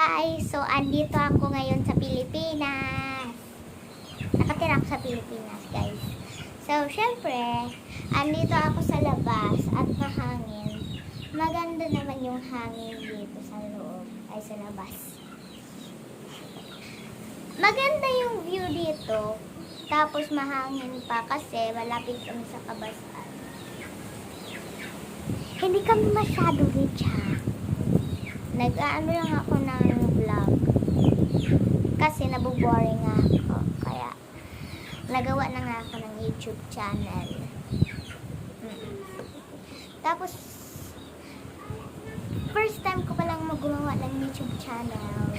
guys! So, andito ako ngayon sa Pilipinas. Nakatira ako sa Pilipinas, guys. So, syempre, andito ako sa labas at mahangin. Maganda naman yung hangin dito sa loob, ay sa labas. Maganda yung view dito. Tapos mahangin pa kasi malapit kami sa Kabasan. Hindi kami masyado rich, ha? Nag-ano lang ako ng vlog kasi nabuboring nga ako, kaya nagawa na nga ako ng YouTube channel. Tapos first time ko palang gumawa ng YouTube channel.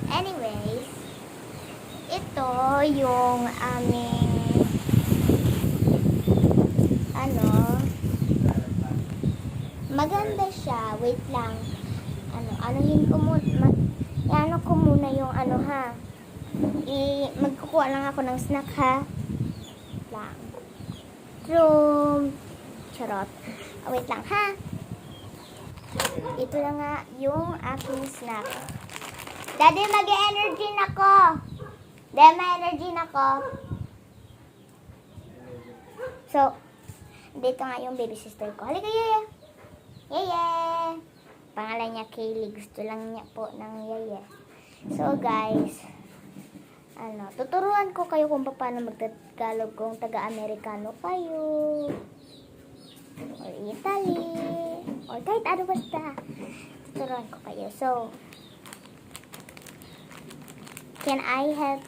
Anyways, ito yung aming maganda siya. Wait lang. Anuhin ko muna. Ano ko muna yung ha. Magkukuha lang ako ng snack, ha. Lang. Room. Charot. Wait lang, ha. Ito na nga yung aking snack. Daddy, mag-energy na ko. Daddy, mag-energy na ko. So, dito nga yung baby sister ko. Halika, Yeye. Yeye! Pangalan niya Kaylee. Gusto lang niya po ng Yeye. So guys, tuturuan ko kayo kung paano magtagalog kung taga-Amerikano kayo. Or Italy. Or kahit ano basta. Tuturuan ko kayo. So, can I help